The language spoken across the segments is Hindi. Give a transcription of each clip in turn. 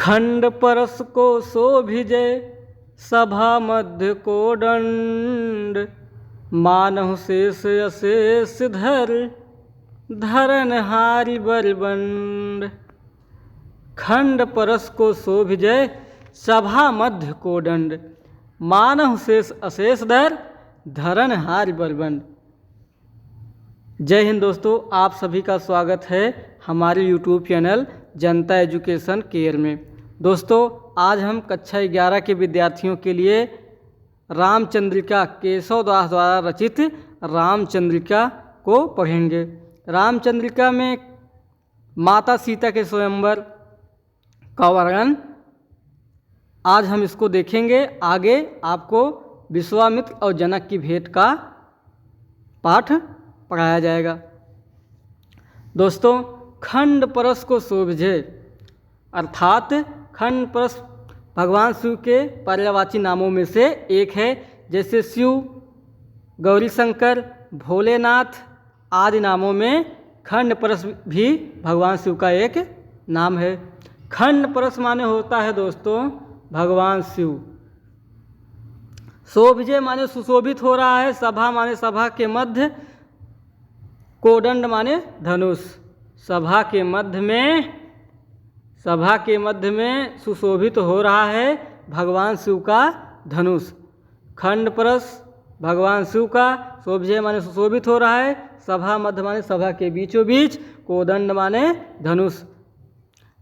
खंड परस को शोभिजय सभा मध्य को दंड मानहु शेष अशेष धरन हारि बलबंड। खंड परस को शोभिजय सभा मध्य को दंड मानहु शेष अशेष धरन हारि बलबंड। जय हिंद दोस्तों, आप सभी का स्वागत है हमारे YouTube चैनल जनता एजुकेशन केयर में। दोस्तों, आज हम कक्षा 11 के विद्यार्थियों के लिए रामचंद्रिका केशव दास द्वारा रचित रामचंद्रिका को पढ़ेंगे। रामचंद्रिका में माता सीता के स्वयंवर का वर्णन आज हम इसको देखेंगे। आगे आपको विश्वामित्र और जनक की भेंट का पाठ पढ़ाया जाएगा। दोस्तों, खंड परस को शोभिजय अर्थात खंड परस भगवान शिव के पर्यायवाची नामों में से एक है। जैसे शिव, गौरी शंकर, भोलेनाथ आदि नामों में खंड परस भी भगवान शिव का एक नाम है। खंड परस माने होता है दोस्तों भगवान शिव। शोभिजय माने सुशोभित हो रहा है। सभा माने सभा के मध्य, कोदंड माने धनुष। सभा के मध्य में सुशोभित हो रहा है भगवान शिव का धनुष। खंड परस भगवान शिव का, शोभिजय माने सुशोभित हो रहा है, सभा मध्य माने सभा के बीचों बीच, कोदंड माने धनुष।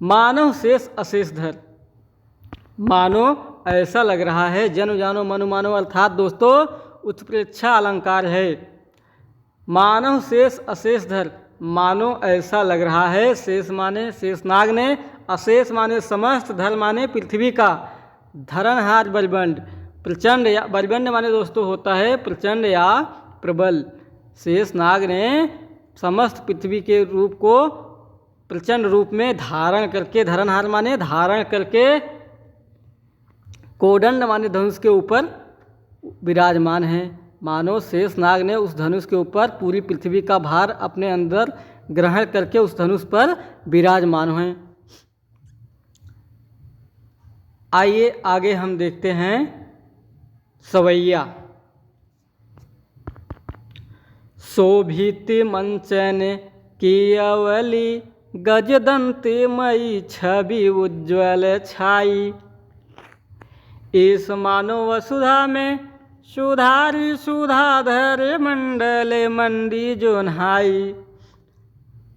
मानव शेष अशेष धर, मानो ऐसा लग रहा है, जनु जानो मनु मानो अर्थात दोस्तों उत्प्रेक्षा अलंकार है। मानव शेष अशेष धर, मानो ऐसा लग रहा है। शेष माने शेषनाग ने, अशेष माने समस्त, धर माने पृथ्वी का, धरनहार बलबंड। प्रचंड या बलबंड माने दोस्तों होता है प्रचंड या प्रबल। शेषनाग ने समस्त पृथ्वी के रूप को प्रचंड रूप में धारण करके, धरनहार माने धारण करके, कोदंड माने धनुष के ऊपर विराजमान है। मानो शेषनाग ने उस धनुष के ऊपर पूरी पृथ्वी का भार अपने अंदर ग्रहण करके उस धनुष पर विराजमान हैं। आइए आगे हम देखते हैं सवैया। शोभित मंचन की अवली गजदंती मई छवि उज्ज्वल छाई। इस मानो वसुधा में सुधारी सुधाधर मंडल मंडी जो नहाई।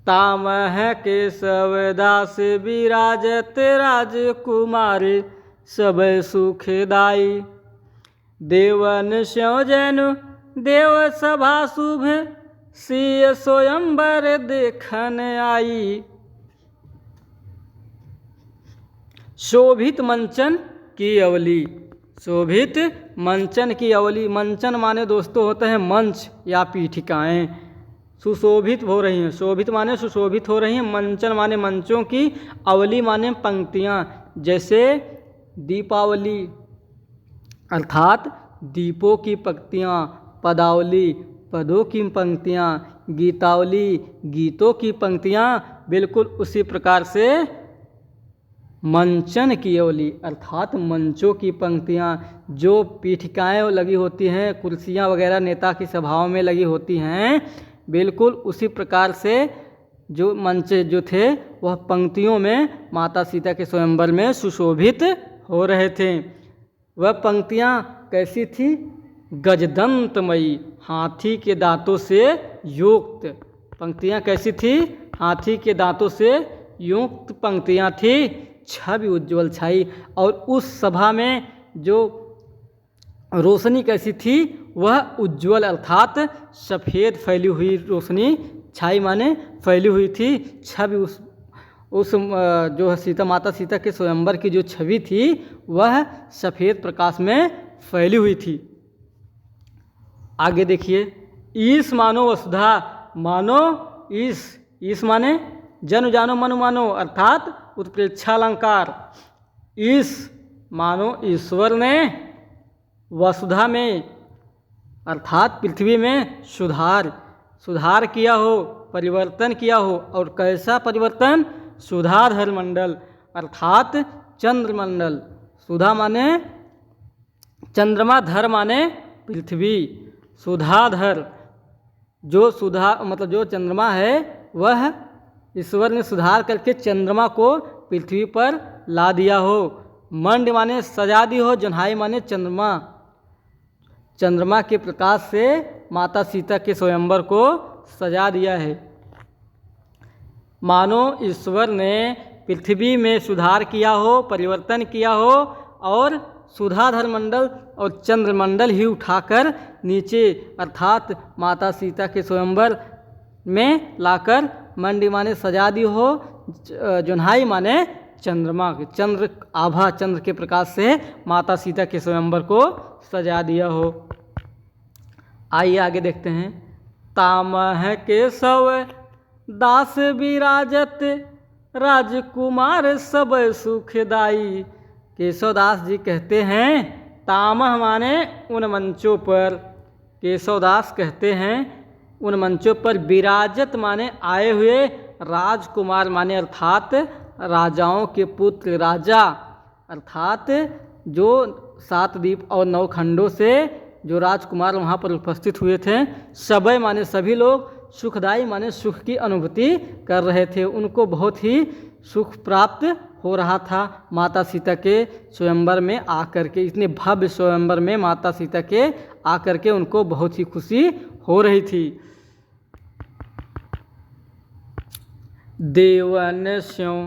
तामह केशव दास विराजत राजकुमार सब सुखदाई। देवन स्यों जनु देव सभा शुभ सिय स्वयंवर देखन आई। शोभित मंचन की अवली, शोभित मंचन की अवली। मंचन माने दोस्तों होते हैं मंच या पीठिकाएँ। सुशोभित हो रही हैं, शोभित माने सुशोभित हो रही हैं। मंचन माने मंचों की, अवली माने पंक्तियाँ। जैसे दीपावली अर्थात दीपों की पंक्तियाँ, पदावली पदों की पंक्तियाँ, गीतावली गीतों की पंक्तियाँ। बिल्कुल उसी प्रकार से मंचन की अवली अर्थात मंचों की पंक्तियाँ, जो पीठिकाएँ लगी होती हैं, कुर्सियाँ वगैरह नेता की सभाओं में लगी होती हैं, बिल्कुल उसी प्रकार से जो मंच जो थे वह पंक्तियों में माता सीता के स्वयंवर में सुशोभित हो रहे थे। वह पंक्तियाँ कैसी थी? गजदंतमयी, हाथी के दांतों से युक्त पंक्तियाँ कैसी थी? हाथी के दांतों से युक्त पंक्तियाँ थी। छवि उज्ज्वल छाई, और उस सभा में जो रोशनी कैसी थी? वह उज्ज्वल अर्थात सफ़ेद फैली हुई रोशनी, छाई माने फैली हुई थी। छवि उस जो सीता माता सीता के स्वयंवर की जो छवि थी वह सफ़ेद प्रकाश में फैली हुई थी। आगे देखिए, ईश मानो वसुधा, मानो ईश माने जनु जानो मनु मानो अर्थात उत्प्रेक्षालंकार। ईश मानो ईश्वर ने वसुधा में अर्थात पृथ्वी में सुधार किया हो, परिवर्तन किया हो। और कैसा परिवर्तन? सुधाधर मंडल अर्थात चंद्रमंडल। सुधा माने चंद्रमा, धर माने पृथ्वी। सुधाधर, जो सुधा मतलब जो चंद्रमा है वह ईश्वर ने सुधार करके चंद्रमा को पृथ्वी पर ला दिया हो। मंड माने सजा दी हो। जोन्हाई माने चंद्रमा। चंद्रमा के प्रकाश से माता सीता के स्वयंवर को सजा दिया है। मानो ईश्वर ने पृथ्वी में सुधार किया हो, परिवर्तन किया हो और सुधाधर मंडल और चंद्रमंडल ही उठाकर नीचे अर्थात माता सीता के स्वयंवर में लाकर मंडी माने सजा दी हो। जोन्हाई माने चंद्रमा, चंद्र आभा, चंद्र के प्रकाश से माता सीता के स्वयंवर को सजा दिया हो। आइए आगे देखते हैं। तामह केशव दास विराजत, राजकुमार सब सुखदाई। केशवदास जी कहते हैं, तामह माने उन मंचों पर, केशवदास कहते हैं उन मंचों पर, विराजत माने आए हुए, राजकुमार माने अर्थात राजाओं के पुत्र, राजा अर्थात जो 7 द्वीप और 9 खंडों से जो राजकुमार वहाँ पर उपस्थित हुए थे। सबय माने सभी लोग, सुखदाई माने सुख की अनुभूति कर रहे थे। उनको बहुत ही सुख प्राप्त हो रहा था माता सीता के स्वयंवर में आकर के। इतने भव्य स्वयंवर में माता सीता के आकर के उनको बहुत ही खुशी हो रही थी। देवन स्यों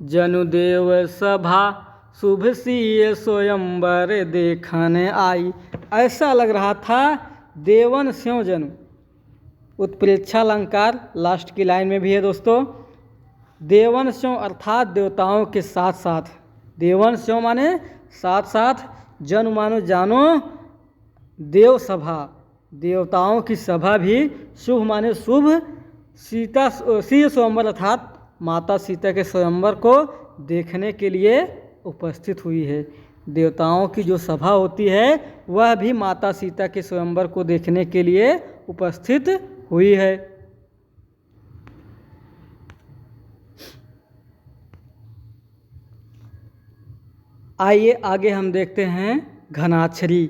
जनुदेव सभा, शुभ सिय स्वयंवर देखन आई। ऐसा लग रहा था देवन स्यों जनु। उत्प्रेक्षा अलंकार लास्ट की लाइन में भी है दोस्तों। देवन स्यों अर्थात देवताओं के साथ साथ, देवन स्यों माने साथ साथ, जनु मानो जानो, देव सभा देवताओं की सभा भी, शुभ माने शुभ, सीता सिय स्वयंवर अर्थात माता सीता के स्वयंवर को देखने के लिए उपस्थित हुई है। देवताओं की जो सभा होती है वह भी माता सीता के स्वयंवर को देखने के लिए उपस्थित हुई है। आइए आगे हम देखते हैं घनाक्षरी।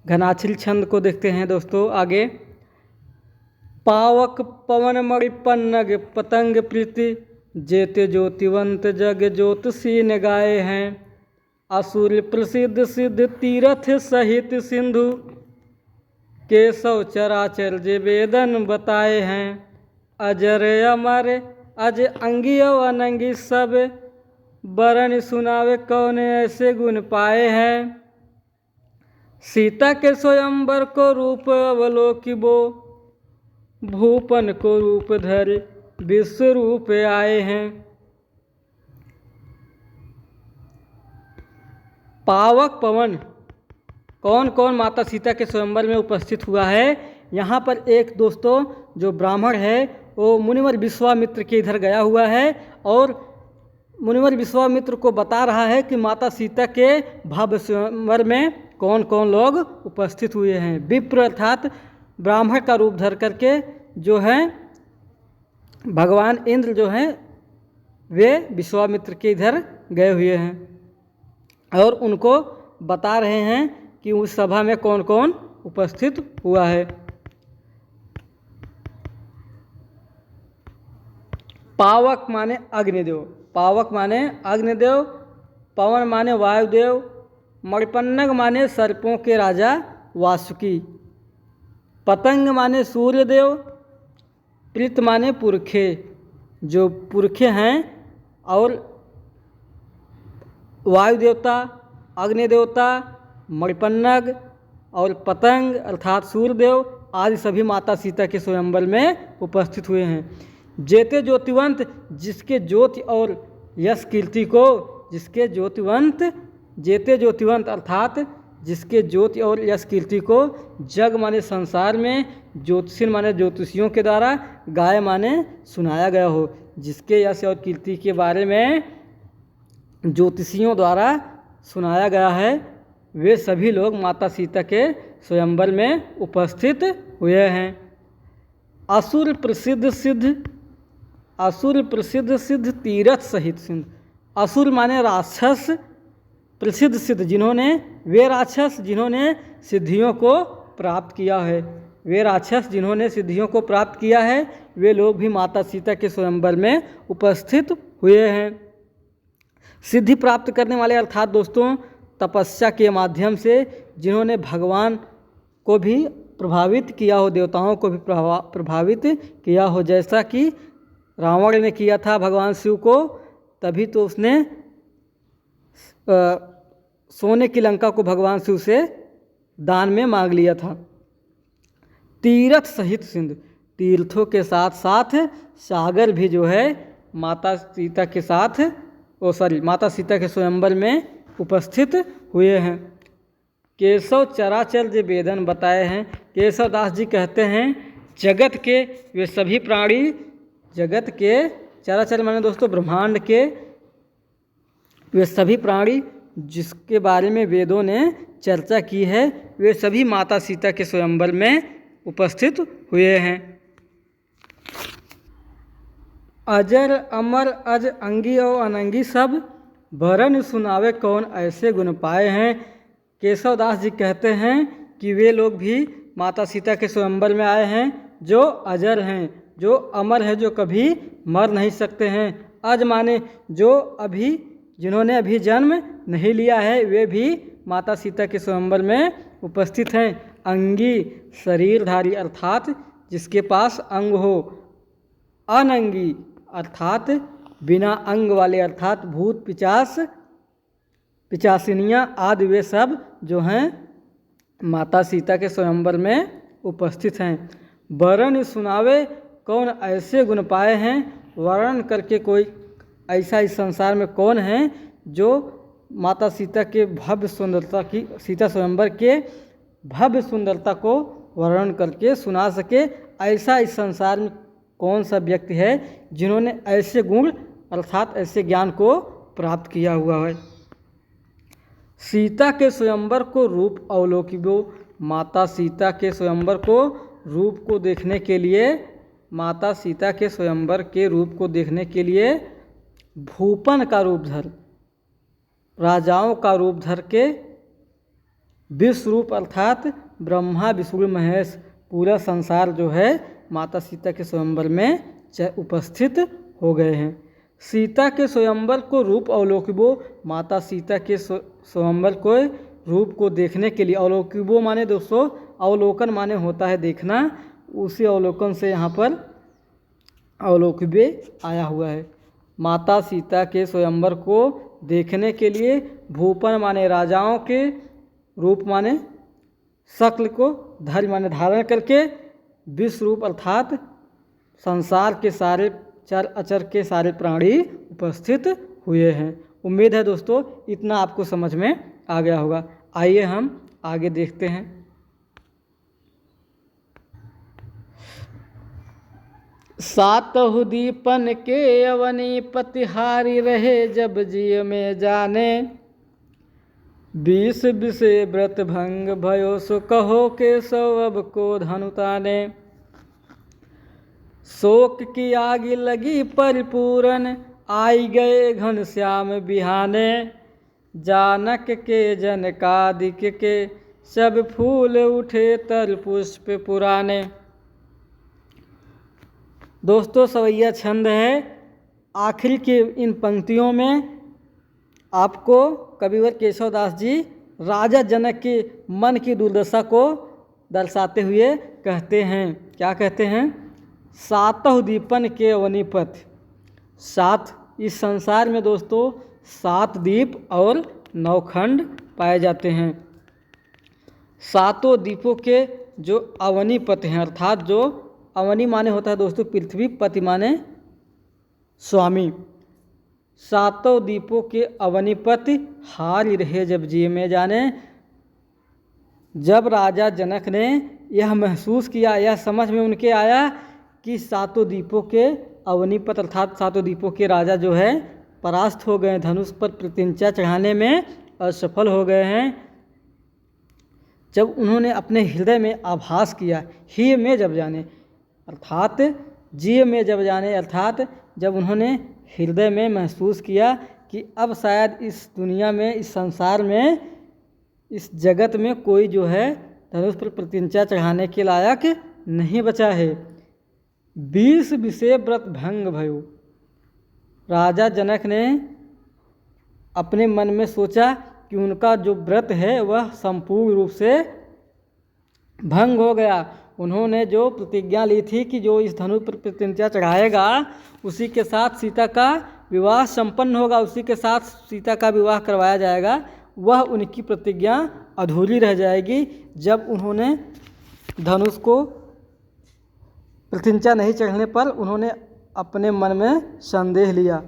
घनाक्षरी छंद को देखते हैं दोस्तों आगे। पावक पवन मणि पन्नग पतंग प्रीति, जेते ज्योतिवंत जग ज्योतिषी गाए हैं। असुर प्रसिद्ध सिद्ध तीरथ सहित सिंधु, केशव चराचर जे वेदन बताए हैं। अजर अमर अज अंगी अनंगी सब, बरन सुनावे कौन ऐसे गुण पाए हैं। सीता के स्वयंवर को रूप अवलोकिबो, भूपन को रूप धर विश्व रूप आए हैं। पावक पवन, कौन कौन माता सीता के स्वयंवर में उपस्थित हुआ है। यहाँ पर एक दोस्तों जो ब्राह्मण है वो मुनिवर विश्वामित्र के इधर गया हुआ है और मुनिवर विश्वामित्र को बता रहा है कि माता सीता के भव्य स्वयंवर में कौन कौन लोग उपस्थित हुए हैं। विप्र अर्थात ब्राह्मण का रूप धर करके जो है भगवान इंद्र जो हैं वे विश्वामित्र के इधर गए हुए हैं और उनको बता रहे हैं कि उस सभा में कौन कौन उपस्थित हुआ है। पावक माने अग्निदेव, पावक माने अग्निदेव, पवन माने वायुदेव, मणिपन्नग माने सर्पों के राजा वासुकी, पतंग माने सूर्यदेव, प्रीत माने पुरखे, जो पुरखे हैं, और वायु देवता, अग्नि देवता, मणिपन्नग और पतंग अर्थात सूर्यदेव आदि सभी माता सीता के स्वयंवर में उपस्थित हुए हैं। जेते ज्योतिवंत, जिसके ज्योति और यश कीर्ति को, जिसके ज्योतिवंत, जेते ज्योतिवंत अर्थात जिसके ज्योति और यश कीर्ति को, जग माने संसार में, ज्योतिषी माने ज्योतिषियों के द्वारा, गाय माने सुनाया गया हो। जिसके यश और कीर्ति के बारे में ज्योतिषियों द्वारा सुनाया गया है वे सभी लोग माता सीता के स्वयंवर में उपस्थित हुए हैं। असुर प्रसिद्ध सिद्ध, असुर प्रसिद्ध सिद्ध तीरथ सहित सिंधु, असुर माने राक्षस, प्रसिद्ध सिद्ध जिन्होंने, वे राक्षस जिन्होंने सिद्धियों को प्राप्त किया है, वे राक्षस जिन्होंने सिद्धियों को प्राप्त किया है, वे लोग भी माता सीता के स्वयंवर में उपस्थित हुए हैं। सिद्धि प्राप्त करने वाले अर्थात दोस्तों तपस्या के माध्यम से जिन्होंने भगवान को भी प्रभावित किया हो, देवताओं को भी प्रभावित किया हो, जैसा कि रावण ने किया था भगवान शिव को, तभी तो उसने सोने की लंका को भगवान शिव से दान में मांग लिया था। तीर्थ सहित सिंधु, तीर्थों के साथ साथ सागर भी जो है माता सीता के साथ माता सीता के स्वयंवर में उपस्थित हुए हैं। केशव चराचर जो वेदन बताए हैं, केशव दास जी कहते हैं जगत के वे सभी प्राणी, जगत के चराचर माने दोस्तों ब्रह्मांड के वे सभी प्राणी जिसके बारे में वेदों ने चर्चा की है, वे सभी माता सीता के स्वयंवर में उपस्थित हुए हैं। अजर अमर अज अंगी और अनंगी सब भरन सुनावे कौन ऐसे गुण पाए हैं। केशव दास जी कहते हैं कि वे लोग भी माता सीता के स्वयंवर में आए हैं जो अजर हैं, जो अमर है, जो कभी मर नहीं सकते हैं। अज माने जो अभी जिन्होंने अभी जन्म नहीं लिया है, वे भी माता सीता के स्वयंवर में उपस्थित हैं। अंगी शरीरधारी अर्थात जिसके पास अंग हो, अनंगी अर्थात बिना अंग वाले अर्थात भूत पिचास पिचासिनियाँ आदि वे सब जो हैं माता सीता के स्वयंवर में उपस्थित हैं। वर्ण सुनावे कौन ऐसे गुण पाए हैं, वर्ण करके कोई ऐसा इस संसार में कौन है जो माता सीता के भव्य सुंदरता की, सीता स्वयंवर के भव्य सुंदरता को वर्णन करके सुना सके। ऐसा इस संसार में कौन सा व्यक्ति है जिन्होंने ऐसे गुण अर्थात ऐसे ज्ञान को प्राप्त किया हुआ है। सीता के स्वयंवर को रूप अवलोकिबो, माता सीता के स्वयंवर को रूप को देखने के लिए, माता सीता के स्वयंवर के रूप को देखने के लिए भूपन का रूप धर, राजाओं का रूप धर के विश्व रूप अर्थात ब्रह्मा विष्णु महेश पूरा संसार जो है माता सीता के स्वयंवर में उपस्थित हो गए हैं। सीता के स्वयंवर को रूप अवलोकिबो, माता सीता के स्वयंवर को रूप को देखने के लिए, अवलोकिबो माने दोस्तों अवलोकन माने होता है देखना, उसी अवलोकन से यहाँ पर अवलोकिबे आया हुआ है। माता सीता के स्वयंवर को देखने के लिए भूपन माने राजाओं के, रूप माने शक्ल को, धर्म माने धारण करके, विश्व रूप अर्थात संसार के सारे चर अचर के सारे प्राणी उपस्थित हुए हैं। उम्मीद है दोस्तों इतना आपको समझ में आ गया होगा। आइए हम आगे देखते हैं। सातहु दीपन के अवनी पतिहारी रहे जब जिय में जाने, 20 विषे व्रत भंग भयो सो कहो के सौ अब को धनुताने। शोक की आग लगी परिपूरन आई गए घनश्याम बिहाने, जानक के जनकादिक के सब फूल उठे तर पुष्प पुराने। दोस्तों सवैया छंद है। आखिर की इन पंक्तियों में आपको कविवर केशव दास जी राजा जनक के मन की दुर्दशा को दर्शाते हुए कहते हैं। क्या कहते हैं? सातहु दीपन के अवनीपथ। सात, इस संसार में दोस्तों 7 दीप और 9 खंड पाए जाते हैं। सातों दीपों के जो अवनीपति हैं, अर्थात जो अवनी माने होता है दोस्तों पृथ्वी, पति माने स्वामी। सातों दीपों के अवनीपति हार रहे जब जिय में जाने। जब राजा जनक ने यह महसूस किया, यह समझ में उनके आया कि सातों दीपों के अवनीपत अर्थात सातों दीपों के राजा जो है परास्त हो गए, धनुष पर प्रतिंचा चढ़ाने में असफल हो गए हैं। जब उन्होंने अपने हृदय में आभास किया, ही में जब जाने अर्थात जिय में जब जाने, अर्थात जब उन्होंने हृदय में महसूस किया कि अब शायद इस दुनिया में, इस संसार में, इस जगत में कोई जो है धनुष पर प्रतिज्ञा चढ़ाने के लायक नहीं बचा है। 20 विषय व्रत भंग भयो। राजा जनक ने अपने मन में सोचा कि उनका जो व्रत है वह संपूर्ण रूप से भंग हो गया। उन्होंने जो प्रतिज्ञा ली थी कि जो इस धनुष पर प्रतिज्ञा चढ़ाएगा उसी के साथ सीता का विवाह संपन्न होगा, उसी के साथ सीता का विवाह करवाया जाएगा, वह उनकी प्रतिज्ञा अधूरी रह जाएगी। जब उन्होंने धनुष को प्रतिज्ञा नहीं चढ़ने पर उन्होंने अपने मन में संदेह लिया।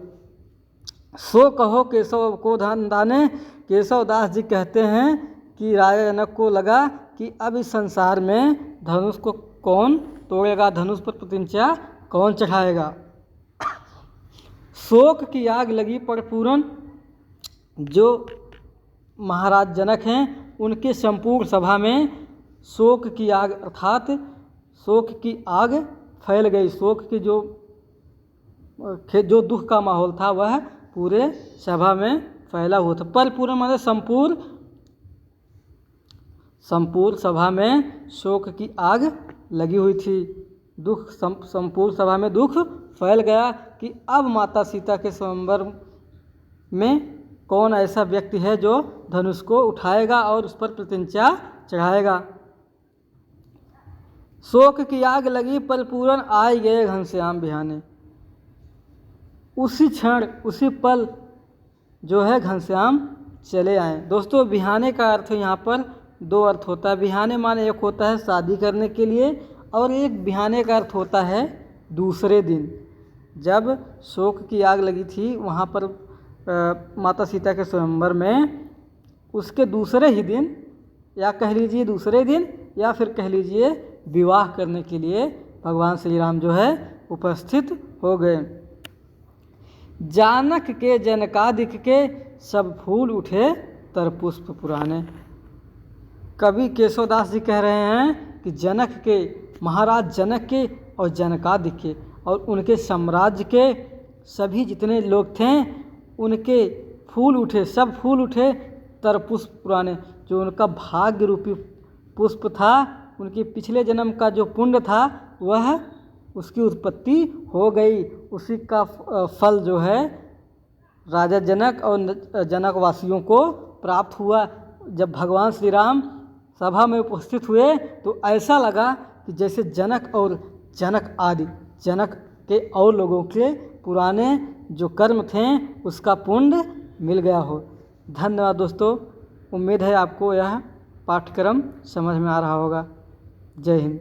सो कहो केशव को दाने। केशव दास जी कहते हैं कि राजा जनक को लगा कि अब इस संसार में धनुष को कौन तोड़ेगा, धनुष पर प्रतिज्ञा कौन चढ़ाएगा। शोक की आग लगी परपूरन। जो महाराज जनक हैं उनके संपूर्ण सभा में शोक की आग अर्थात शोक की आग फैल गई। शोक की जो दुख का माहौल था वह पूरे सभा में फैला हुआ था। परिपूर्ण माने संपूर्ण सभा में शोक की आग लगी हुई थी। दुख संपूर्ण सभा में दुख फैल गया कि अब माता सीता के स्वयंवर में कौन ऐसा व्यक्ति है जो धनुष को उठाएगा और उस पर प्रतिज्ञा चढ़ाएगा। शोक की आग लगी परिपूर्ण, आए गए घनश्याम बिहाने। उसी क्षण उसी पल जो है घनश्याम चले आए। दोस्तों, बिहाने का अर्थ यहाँ पर दो अर्थ होता है। बिहाने माने एक होता है शादी करने के लिए और एक बिहाने का अर्थ होता है दूसरे दिन। जब शोक की आग लगी थी वहाँ पर माता सीता के स्वयंवर में, उसके दूसरे ही दिन या कह लीजिए दूसरे दिन या फिर कह लीजिए विवाह करने के लिए भगवान श्री राम जो है उपस्थित हो गए। जानक के जनकादिक के सब फूल उठे तर पुष्प पुराने। कवि केशवदास जी कह रहे हैं कि जनक के, महाराज जनक के और जनकादिक के और उनके साम्राज्य के सभी जितने लोग थे उनके फूल उठे, सब फूल उठे तर पुष्प पुराने। जो उनका भाग्य रूपी पुष्प था, उनके पिछले जन्म का जो पुण्य था वह उसकी उत्पत्ति हो गई। उसी का फल जो है राजा जनक और जनक वासियों को प्राप्त हुआ। जब भगवान श्री राम सभा में उपस्थित हुए तो ऐसा लगा कि जैसे जनक और जनक आदि जनक के और लोगों के पुराने जो कर्म थे उसका पुण्य मिल गया हो। धन्यवाद दोस्तों, उम्मीद है आपको यह पाठ्यक्रम समझ में आ रहा होगा। जय हिंद।